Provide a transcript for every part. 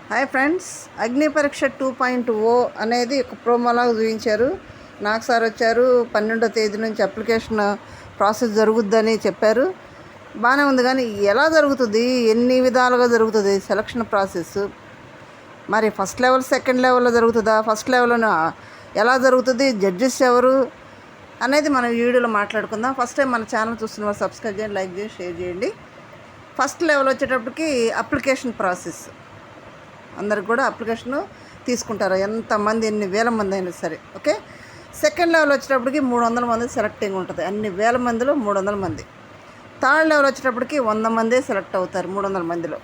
Hi friends, అగ్ని పరీక్ష 2.0 అనేది ఒక ప్రోమోలాగా చూపించారు. నాకు సార్ వచ్చారు, 12వ తేదీ నుంచి అప్లికేషన్ ప్రాసెస్ జరుగుద్దని చెప్పారు. బాగానే ఉంది, కానీ ఎలా జరుగుతుంది, ఎన్ని విధాలుగా జరుగుతుంది సెలక్షన్ ప్రాసెస్? మరి ఫస్ట్ లెవెల్ సెకండ్ లెవెల్లో జరుగుతుందా? ఫస్ట్ లెవెల్లోనే ఎలా జరుగుతుంది? జడ్జెస్ ఎవరు అనేది మనం ఈ వీడియోలో మాట్లాడుకుందాం. ఫస్ట్ టైం మన ఛానల్ చూస్తున్న వాళ్ళు సబ్స్క్రైబ్ చేయండి, లైక్ చేయండి, షేర్ చేయండి. ఫస్ట్ లెవెల్ వచ్చేటప్పటికి అప్లికేషన్ ప్రాసెస్. అందరికి కూడా అప్లికేషను తీసుకుంటారు, ఎంతమంది ఎన్ని వేల మంది అయినా సరే. ఓకే. సెకండ్ లెవెల్ వచ్చేటప్పటికి 300 మంది సెలెక్టింగ్ ఉంటుంది, అన్ని వేల మందిలో 300 మంది. థర్డ్ లెవెల్ వచ్చేటప్పటికి 100 మందే సెలెక్ట్ అవుతారు 300 మందిలో.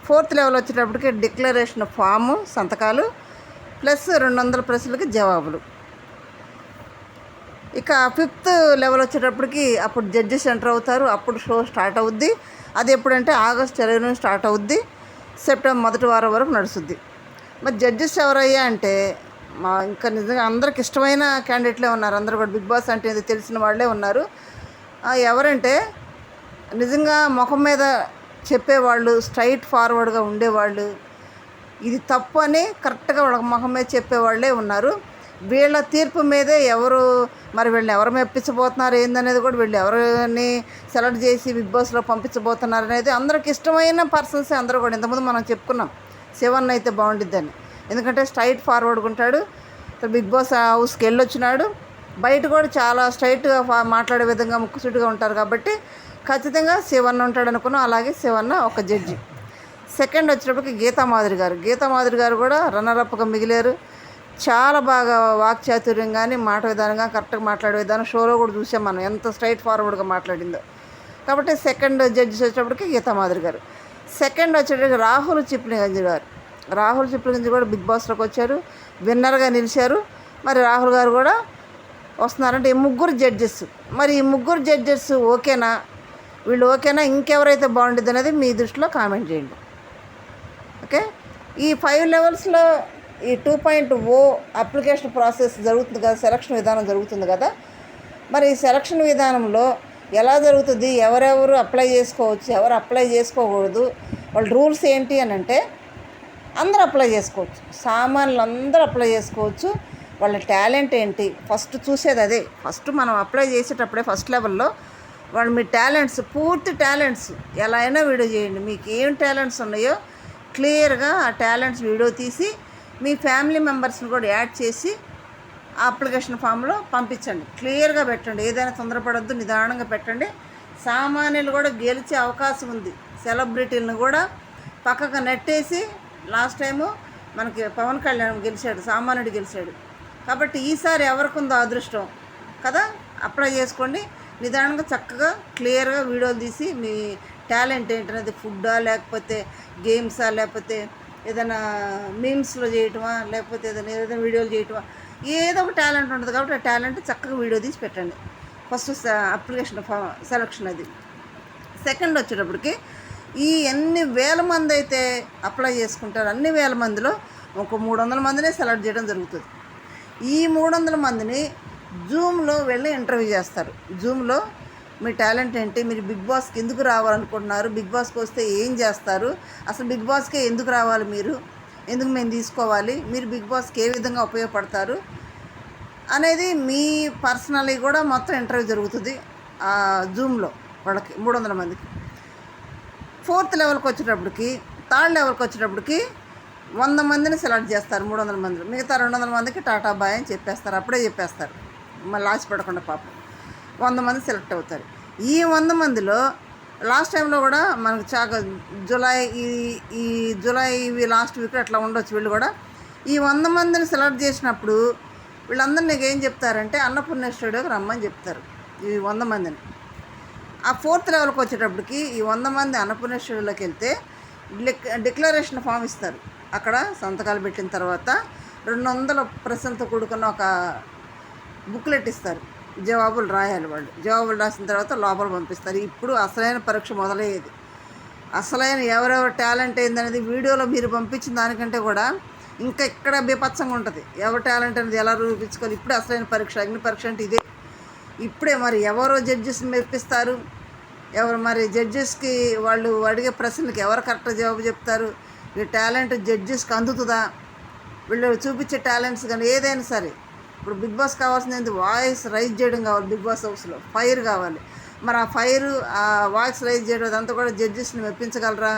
ఫోర్త్ లెవెల్ వచ్చేటప్పటికి డిక్లరేషన్ ఫాము, సంతకాలు ప్లస్ 200 ప్రశ్నలకి జవాబులు. ఇక ఫిఫ్త్ లెవెల్ వచ్చేటప్పటికి అప్పుడు జడ్జెస్ ఎంటర్ అవుతారు, అప్పుడు షో స్టార్ట్ అవుద్ది. అది ఎప్పుడంటే ఆగస్ట్ 20 నుంచి స్టార్ట్ అవుద్ది, సెప్టెంబర్ మొదటి వారం వరకు నడుస్తుంది. మరి జడ్జెస్ ఎవరయ్యా అంటే ఇంకా నిజంగా అందరికి ఇష్టమైన క్యాండిడేట్లే ఉన్నారు. అందరూ కూడా బిగ్ బాస్ అంటే ఇది తెలిసిన వాళ్ళే ఉన్నారు. ఎవరంటే నిజంగా ముఖం మీద చెప్పేవాళ్ళు, స్ట్రైట్ ఫార్వర్డ్గా ఉండేవాళ్ళు, ఇది తప్పు అని కరెక్ట్గా వాళ్ళ ముఖం మీద చెప్పేవాళ్ళే ఉన్నారు. వీళ్ళ తీర్పు మీదే ఎవరు మరి వీళ్ళని ఎవరు మెప్పించబోతున్నారు ఏందనేది కూడా, వీళ్ళు ఎవరిని సెలెక్ట్ చేసి బిగ్ బాస్లో పంపించబోతున్నారు అనేది అందరికి ఇష్టమైన పర్సన్సే అందరూ కూడా. ఇంతకుముందు మనం చెప్పుకున్నాం శివన్ అయితే బాగుండిద్దని, ఎందుకంటే స్ట్రైట్ ఫార్వర్డ్గా ఉంటాడు. బిగ్ బాస్ హౌస్కి వెళ్ళొచ్చినాడు, బయట కూడా చాలా స్ట్రైట్గా మాట్లాడే విధంగా ముక్కుసూటిగా ఉంటారు కాబట్టి ఖచ్చితంగా శివన్ ఉంటాడు అనుకున్నాం. అలాగే శివన్న ఒక జడ్జి. సెకండ్ వచ్చేటప్పటికి గీతామాధురి గారు కూడా రన్నరప్గా మిగిలారు. చాలా బాగా వాక్చాతుర్యం కానీ మాట విధానంగా కరెక్ట్గా మాట్లాడే విధానం షోలో కూడా చూసాం మనం, ఎంత స్ట్రైట్ ఫార్వర్డ్గా మాట్లాడిందో. కాబట్టి సెకండ్ జడ్జెస్ వచ్చేటప్పటికి గీతామాధురి గారు. సెకండ్ వచ్చేటప్పటికి రాహుల్ చిప్లిగంజ్ కూడా బిగ్ బాస్లోకి వచ్చారు, విన్నర్గా నిలిచారు. మరి రాహుల్ గారు కూడా వస్తున్నారంటే ఈ ముగ్గురు జడ్జెస్. మరి ఈ ముగ్గురు జడ్జెస్ ఓకేనా, వీళ్ళు ఓకేనా, ఇంకెవరైతే బాగుంటుంది అనేది మీ దృష్టిలో కామెంట్ చేయండి. ఓకే. ఈ 5 లెవెల్స్లో ఈ 2.0 అప్లికేషన్ ప్రాసెస్ జరుగుతుంది కదా, సెలక్షన్ విధానం జరుగుతుంది కదా. మరి ఈ సెలక్షన్ విధానంలో ఎలా జరుగుతుంది, ఎవరెవరు అప్లై చేసుకోవచ్చు, ఎవరు అప్లై చేసుకోకూడదు, వాళ్ళ రూల్స్ ఏంటి అని అంటే అందరూ అప్లై చేసుకోవచ్చు, సామాన్యులు అందరూ అప్లై చేసుకోవచ్చు. వాళ్ళ టాలెంట్ ఏంటి ఫస్ట్ చూసేది అదే. ఫస్ట్ మనం అప్లై చేసేటప్పుడే ఫస్ట్ లెవెల్లో వాళ్ళు మీ టాలెంట్స్, పూర్తి టాలెంట్స్ ఎలా అయినా వీడియో చేయండి, మీకు ఏం టాలెంట్స్ ఉన్నాయో క్లియర్గా ఆ టాలెంట్స్ వీడియో తీసి మీ ఫ్యామిలీ మెంబర్స్ని కూడా యాడ్ చేసి ఆ అప్లికేషన్ ఫామ్లో పంపించండి. క్లియర్గా పెట్టండి, ఏదైనా తొందరపడొద్దు, నిదానంగా పెట్టండి. సామాన్యులు కూడా గెలిచే అవకాశం ఉంది, సెలబ్రిటీలను కూడా పక్కకు నెట్టేసి లాస్ట్ టైము మనకి పవన్ కళ్యాణ్ గెలిచాడు, సామాన్యుడు గెలిచాడు. కాబట్టి ఈసారి ఎవరికి ఉందో అదృష్టం కదా, అప్లై చేసుకోండి. నిదానంగా చక్కగా క్లియర్గా వీడియోలు తీసి మీ టాలెంట్ ఏంటనేది, ఫుడ్డా లేకపోతే గేమ్సా లేకపోతే ఏదైనా మీమ్స్లో చేయటమా లేకపోతే ఏదైనా వీడియోలు చేయటమా, ఏదో ఒక టాలెంట్ ఉంటుంది కాబట్టి ఆ టాలెంట్ చక్కగా వీడియో తీసి పెట్టండి. ఫస్ట్ అప్లికేషన్ సెలక్షన్ అది. సెకండ్ వచ్చేటప్పటికి ఈ ఎన్ని వేల మంది అయితే అప్లై చేసుకుంటారో అన్ని వేల మందిలో ఒక 300 మందినే సెలెక్ట్ చేయడం జరుగుతుంది. ఈ 300 మందిని జూమ్లో వెళ్ళి ఇంటర్వ్యూ చేస్తారు. జూమ్లో మీ టాలెంట్ ఏంటి, మీరు బిగ్ బాస్కి ఎందుకు రావాలనుకుంటున్నారు, బిగ్ బాస్కి వస్తే ఏం చేస్తారు, అసలు బిగ్ బాస్కే ఎందుకు రావాలి, మీరు ఎందుకు మేము తీసుకోవాలి, మీరు బిగ్ బాస్కి ఏ విధంగా ఉపయోగపడతారు అనేది మీ పర్సనలీ కూడా మొత్తం ఇంటర్వ్యూ జరుగుతుంది ఆ జూమ్లో వాళ్ళకి 300 మందికి. ఫోర్త్ లెవెల్కి వచ్చేటప్పటికి, థర్డ్ లెవెల్కి వచ్చేటప్పటికి 100 మందిని సెలెక్ట్ చేస్తారు 300 మందిలో. మిగతా 200 మందికి టాటా బాయ్ అని చెప్పేస్తారు, అప్పుడే చెప్పేస్తారు, మళ్ళీ ఆశపడకుండా పాపం. 100 మంది సెలెక్ట్ అవుతారు. ఈ 100 మందిలో లాస్ట్ టైంలో కూడా మనకు జూలై ఇవి లాస్ట్ వీక్ అట్లా ఉండొచ్చు. వీళ్ళు కూడా ఈ 100 మందిని సెలెక్ట్ చేసినప్పుడు వీళ్ళందరూ నీకు ఏం చెప్తారంటే అన్నపూర్ణ స్టూడియోకి రమ్మని చెప్తారు. ఈ 100 మందిని ఆ ఫోర్త్ లెవెల్కి వచ్చేటప్పటికి ఈ 100 మంది అన్నపూర్ణ స్టూడియోలోకి వెళ్తే డిక్లరేషన్ ఫామ్ ఇస్తారు. అక్కడ సంతకాలు పెట్టిన తర్వాత 200 ప్రశ్నలతో కూడుకున్న ఒక బుక్లెట్ ఇస్తారు, జవాబులు రాయాలి. వాళ్ళు జవాబులు రాసిన తర్వాత లోపల పంపిస్తారు. ఇప్పుడు అసలైన పరీక్ష మొదలయ్యేది. అసలైన ఎవరెవరు టాలెంట్ ఏందనేది వీడియోలో మీరు పంపించిన దానికంటే కూడా ఇంకా ఇక్కడ బీభత్సంగా ఉంటుంది. ఎవరి టాలెంట్ అనేది ఎలా రూపించుకోవాలి, ఇప్పుడే అసలైన పరీక్ష, అగ్ని పరీక్ష అంటే ఇదే. ఇప్పుడే మరి ఎవరో జడ్జెస్ని మెప్పిస్తారు, ఎవరు మరి జడ్జెస్కి వాళ్ళు అడిగే ప్రశ్నలకి ఎవరు కరెక్ట్ జవాబు చెప్తారు, ఈ టాలెంట్ జడ్జెస్కి అందుతుందా, వీళ్ళు చూపించే టాలెంట్స్ కానీ ఏదైనా సరే. ఇప్పుడు బిగ్ బాస్ కావాల్సింది వాయిస్ రైజ్ చేయడం కావాలి, బిగ్ బాస్ హౌస్లో ఫైర్ కావాలి. మరి ఆ ఫైర్, ఆ వాయిస్ రైజ్ చేయడం అదంతా కూడా జడ్జెస్ని మెప్పించగలరా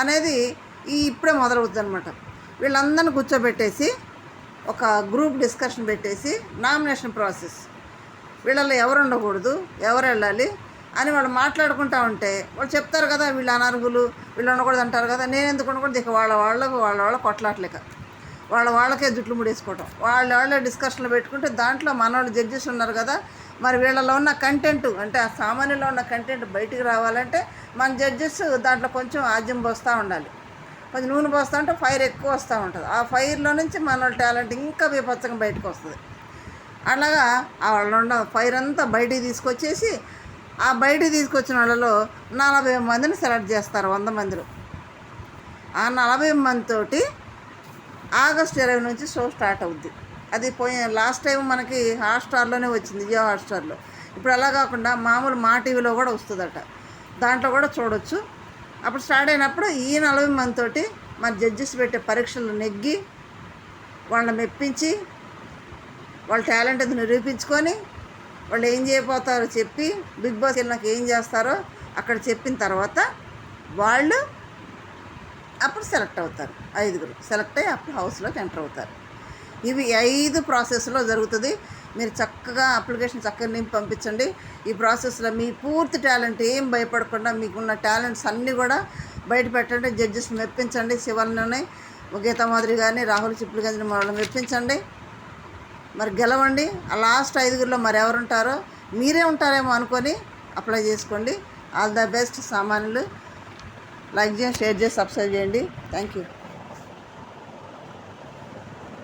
అనేది ఇప్పుడే మొదలవుతుంది అనమాట. వీళ్ళందరినీ కూర్చోబెట్టేసి ఒక గ్రూప్ డిస్కషన్ పెట్టేసి నామినేషన్ ప్రాసెస్, వీళ్ళల్లో ఎవరు ఉండకూడదు, ఎవరు వెళ్ళాలి అని వాళ్ళు మాట్లాడుకుంటూ ఉంటే వాళ్ళు చెప్తారు కదా, వీళ్ళు అనర్హులు, వీళ్ళు ఉండకూడదు అంటారు కదా. నేను ఎందుకు ఉండకూడదు, ఇక వాళ్ళ కొట్లాట్లేక వాళ్ళకే జుట్లు ముడేసుకోవటం, వాళ్ళ డిస్కషన్లు పెట్టుకుంటే దాంట్లో మనవాళ్ళు జడ్జెస్ ఉన్నారు కదా, మరి వీళ్ళలో ఉన్న కంటెంట్ అంటే ఆ సామాన్యంలో ఉన్న కంటెంట్ బయటికి రావాలంటే మన జడ్జెస్ దాంట్లో కొంచెం ఆజ్యం పోస్తూ ఉండాలి, కొంచెం నూనె పోస్తూ ఉంటే ఫైర్ ఎక్కువ వస్తూ ఉంటుంది. ఆ ఫైర్లో నుంచి మన టాలెంట్ ఇంకా బీభత్సంగా బయటకు వస్తుంది. అలాగా వాళ్ళు ఉన్న ఫైర్ అంతా బయటికి తీసుకొచ్చేసి ఆ బయటికి తీసుకొచ్చిన వాళ్ళలో 40 మందిని సెలెక్ట్ చేస్తారు 100 మందిలో. ఆ 40 మందితోటి ఆగస్టు 20 నుంచి షో స్టార్ట్ అవుద్ది. అది లాస్ట్ టైం మనకి హాట్స్టార్లోనే వచ్చింది, జియో హాట్స్టార్లో. ఇప్పుడు అలా కాకుండా మామూలు మా టీవీలో కూడా వస్తుందట, దాంట్లో కూడా చూడొచ్చు. అప్పుడు స్టార్ట్ అయినప్పుడు ఈ 40 మందితోటి మన జడ్జెస్ పెట్టే పరీక్షలు నెగ్గి వాళ్ళని మెప్పించి వాళ్ళ టాలెంట్ అది నిరూపించుకొని వాళ్ళు ఏం చేయబోతారో చెప్పి బిగ్ బాస్ వెళ్ళినాక ఏం చేస్తారో అక్కడ చెప్పిన తర్వాత వాళ్ళు అప్పుడు సెలెక్ట్ అవుతారు. 5 సెలెక్ట్ అయ్యి అప్పుడు హౌస్లోకి ఎంటర్ అవుతారు. ఇవి 5 ప్రాసెస్లో జరుగుతుంది. మీరు చక్కగా అప్లికేషన్ చక్కగా నింపి పంపించండి. ఈ ప్రాసెస్లో మీ పూర్తి టాలెంట్ ఏం భయపడకుండా మీకున్న టాలెంట్స్ అన్నీ కూడా బయట పెట్టండి. జడ్జెస్ మెప్పించండి, శివన్ని, గీతా మాధురి కానీ, రాహుల్ చిప్పులు కానీ వాళ్ళని మెప్పించండి. మరి గెలవండి. ఆ లాస్ట్ 5 మరి ఎవరు ఉంటారో మీరే ఉంటారేమో అనుకొని అప్లై చేసుకోండి. All the best. సామాన్యులు లైక్ చేయండి, షేర్ చేసి సబ్స్క్రైబ్ చేయండి. Thank you.